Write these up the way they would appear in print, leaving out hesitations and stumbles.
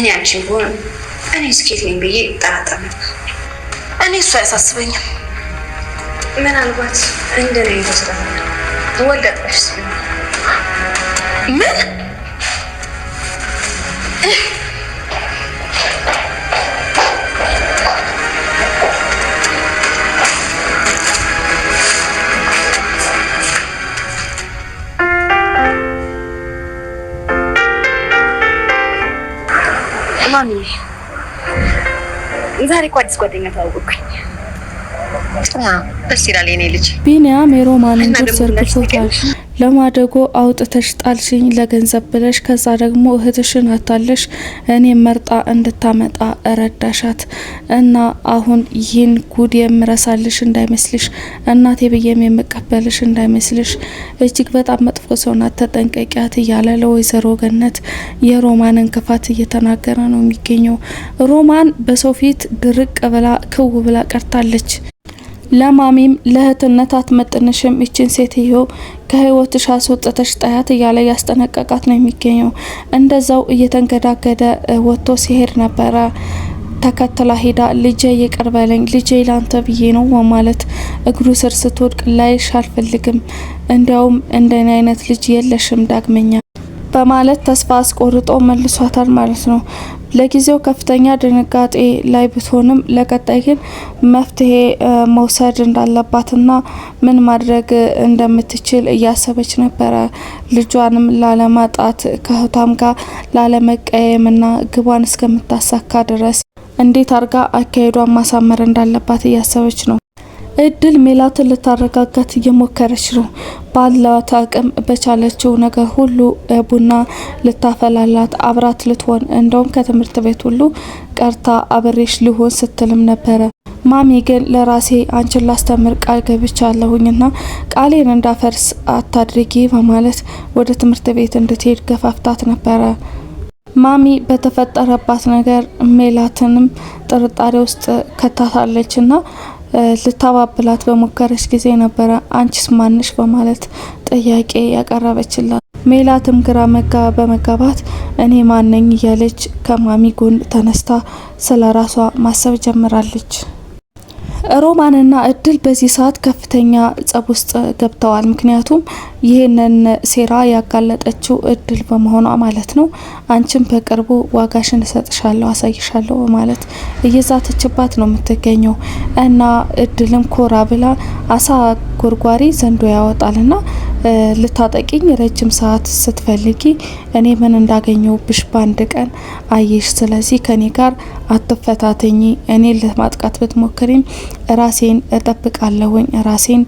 እኔ አንቺ ሆነ እኔ ስኬት ነኝ ብዬ ጠራጠር ነበር። እኔ እሱ አያሳስበኝም። ምናልባት እንደኔ ይወስዳል ወለጠሽ ምን ማሚ ዛሬ እኮ አዲስ ጓደኛ ተዋወቅኩኝ። ደስ ይላል የኔ ልጅ። ቢኒያም የሮማንን ጆሮ ዘርግቶታል። ለማደጎ አውጥተሽ ጣልሽኝ ለገንዘብ ብለሽ ከዛ ደግሞ እህትሽን አታለሽ እኔ መርጣ እንድታመጣ ረዳሻት እና አሁን ይህን ጉድ የምረሳልሽ እንዳይመስልሽ እናቴ ብዬም የምቀበልሽ እንዳይመስልሽ እጅግ በጣም መጥፎ ሰው ናት ተጠንቀቂያት እያለ ለወይዘሮ ገነት የሮማንን ክፋት እየተናገረ ነው የሚገኘው። ሮማን በሰው ፊት ድርቅ ብላ ክው ብላ ቀርታለች። ለማሚም ለእህትነት አትመጥንሽም ይችን ሴትዮ ከህይወትሽ አስወጥተሽ ጣያት እያለ ያስጠነቀቃት ነው የሚገኘው። እንደዛው እየተንገዳገደ ወጥቶ ሲሄድ ነበረ ተከትላ ሄዳ ልጄ ይቅር በለኝ ልጄ ላንተ ብዬ ነው በማለት እግሩ ስር ስትወድቅ ላይሽ አልፈልግም እንዲያውም እንደኔ አይነት ልጅ የለሽም ዳግመኛ በማለት ተስፋ አስቆርጦ መልሷታል ማለት ነው። ለጊዜው ከፍተኛ ድንጋጤ ላይ ብትሆንም ለቀጣይ ግን መፍትሄ መውሰድ እንዳለባትና ምን ማድረግ እንደምትችል እያሰበች ነበረ። ልጇንም ላለማጣት ከህቷም ጋር ላለመቀየምና ግቧን እስከምታሳካ ድረስ እንዴት አርጋ አካሄዷን ማሳመር እንዳለባት እያሰበች ነው። እድል ሜላትን ልታረጋጋት እየሞከረች ነው። ባላት አቅም በቻለችው ነገር ሁሉ ቡና ልታፈላላት አብራት ልትሆን እንደውም ከትምህርት ቤት ሁሉ ቀርታ አብሬሽ ሊሆን ስትልም ነበረ። ማሚ ግን ለራሴ አንቺን ላስተምር ቃል ገብቻለሁኝና ቃሌን እንዳፈርስ አታድርጊ በማለት ወደ ትምህርት ቤት እንድትሄድ ገፋፍታት ነበረ። ማሚ በተፈጠረባት ነገር ሜላትንም ጥርጣሬ ውስጥ ከታታለችና ልታባብላት በሞከረች ጊዜ ነበረ አንቺስ ማንሽ በማለት ጥያቄ ያቀረበችላት። ሜላትም ግራ በመጋባት እኔ ማነኝ እያለች ከማሚ ጎን ተነስታ ስለራሷ ማሰብ ጀምራለች። ሮማንና እድል በዚህ ሰዓት ከፍተኛ ጸብ ውስጥ ገብተዋል። ምክንያቱም ይህንን ሴራ ያጋለጠችው እድል በመሆኗ ማለት ነው። አንቺም በቅርቡ ዋጋሽን እሰጥሻለሁ አሳይሻለሁ በማለት እየዛተችባት ነው የምትገኘው። እና እድልም ኮራ ብላ አሳ ጎርጓሪ ዘንዶ ያወጣልና ልታጠቂኝ ረጅም ሰዓት ስትፈልጊ እኔ ምን እንዳገኘው ብሽ ባንድ ቀን አየሽ። ስለዚህ ከኔ ጋር አትፈታተኝ። እኔ ለማጥቃት ብትሞክሪም ራሴን እጠብቃለሁኝ ራሴን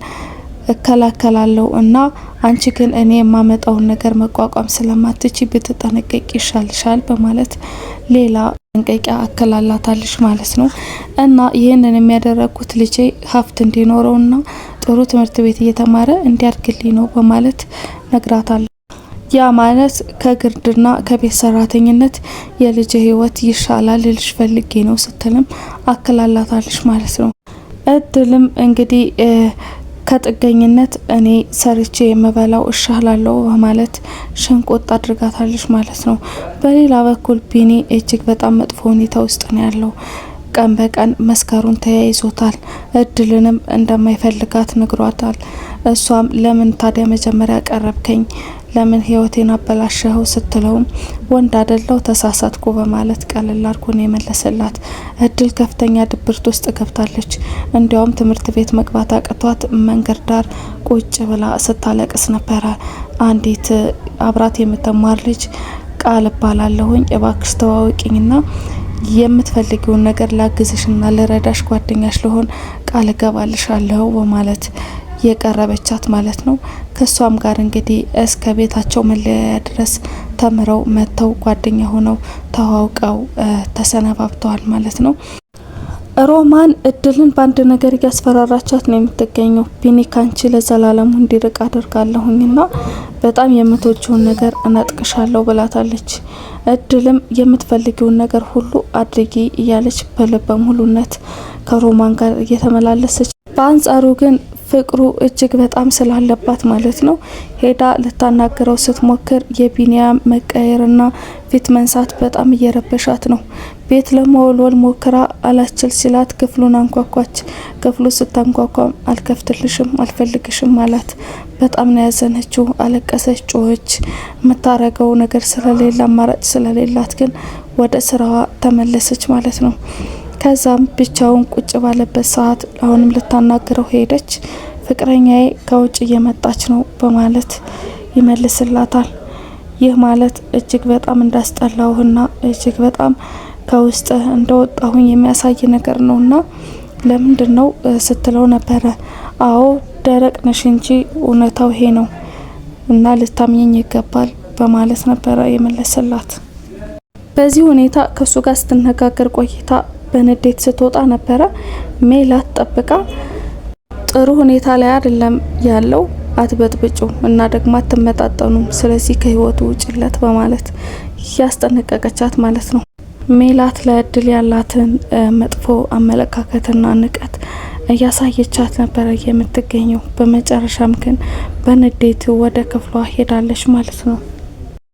እከላከላለሁ እና አንቺ ግን እኔ የማመጣውን ነገር መቋቋም ስለማትቺ ብትጠነቀቂ ይሻልሻል በማለት ሌላ ጠንቀቂያ አከላላታለች ማለት ነው። እና ይህንን የሚያደረጉት ልጄ ሀብት እንዲኖረውና ጥሩ ትምህርት ቤት እየተማረ እንዲያድግልኝ ነው በማለት ነግራታለች። ያ ማለት ከግርድና ከቤት ሰራተኝነት የልጅ ህይወት ይሻላል ልጅ ፈልጌ ነው ስትልም አከላላታለች ማለት ነው። እድልም እንግዲህ ከጥገኝነት እኔ ሰርቼ የምበላው እሻላለሁ በማለት ሽንቆጥ አድርጋታለች ማለት ነው። በሌላ በኩል ቢኒ እጅግ በጣም መጥፎ ሁኔታ ውስጥ ነው ያለው። ቀን በቀን መስከሩን ተያይዞታል። እድልንም እንደማይፈልጋት ነግሯታል። እሷም ለምን ታዲያ መጀመሪያ ቀረብከኝ ለምን ህይወቴን አበላሸኸው ስትለውም ወንድ አይደለው ተሳሳትኩ በማለት ቀለል አድርጎ ነው የመለሰላት። እድል ከፍተኛ ድብርት ውስጥ ገብታለች። እንዲያውም ትምህርት ቤት መግባት አቅቷት መንገድ ዳር ቁጭ ብላ ስታለቅስ ነበረ። አንዲት አብራት የምትማር ልጅ ቃል ባላለሁኝ እባክሽ ተዋወቂኝና የምትፈልጊውን ነገር ላግዝሽና ለረዳሽ ጓደኛሽ ለሆን ቃል ገባልሻለሁ በማለት የቀረበቻት ማለት ነው። ከሷም ጋር እንግዲህ እስከ ቤታቸው መለያያ ድረስ ተምረው መተው ጓደኛ ሆነው ተዋውቀው ተሰነባብተዋል ማለት ነው። ሮማን እድልን በአንድ ነገር እያስፈራራቻት ነው የምትገኘው። ቢኒ ካንቺ ለዘላለሙ እንዲርቅ አደርጋለሁኝና በጣም የምትወጂውን ነገር እነጥቅሻለሁ ብላታለች። እድልም የምትፈልጊውን ነገር ሁሉ አድርጊ እያለች በልበ ሙሉነት ከሮማን ጋር እየተመላለሰች፣ በአንጻሩ ግን ፍቅሩ እጅግ በጣም ስላለባት ማለት ነው። ሄዳ ልታናገረው ስትሞክር የቢኒያም መቀየርና ፊት መንሳት በጣም እየረበሻት ነው። ቤት ለመወልወል ሞክራ አላስችል ሲላት ክፍሉን አንኳኳች። ክፍሉ ስታንኳኳም አልከፍትልሽም፣ አልፈልግሽም አላት። በጣም ነው ያዘነችው። አለቀሰች፣ ጮኸች። የምታረገው ነገር ስለሌላ አማራጭ ስለሌላት ግን ወደ ስራዋ ተመለሰች ማለት ነው። ከዛም ብቻውን ቁጭ ባለበት ሰዓት አሁንም ልታናግረው ሄደች። ፍቅረኛዬ ከውጭ እየመጣች ነው በማለት ይመልስላታል። ይህ ማለት እጅግ በጣም እንዳስጠላውና እጅግ በጣም ከውስጥ እንደወጣሁኝ የሚያሳይ ነገር ነውና ለምንድን ነው ስትለው ነበረ። አዎ ደረቅ ነሽ እንጂ እውነታው ይሄ ነው እና ልታምኘኝ ይገባል በማለት ነበረ የመለሰላት። በዚህ ሁኔታ ከሱ ጋር ስትነጋገር ቆይታ በንዴት ስትወጣ ነበረ። ሜላት ጠብቃ ጥሩ ሁኔታ ላይ አይደለም ያለው፣ አትበጥብጩ እና ደግሞ አትመጣጠኑም፣ ስለዚህ ከህይወቱ ውጭለት በማለት ያስጠነቀቀቻት ማለት ነው። ሜላት ለእድል ያላትን መጥፎ አመለካከትና ንቀት እያሳየቻት ነበረ የምትገኘው። በመጨረሻም ግን በንዴት ወደ ክፍሏ ሄዳለች ማለት ነው።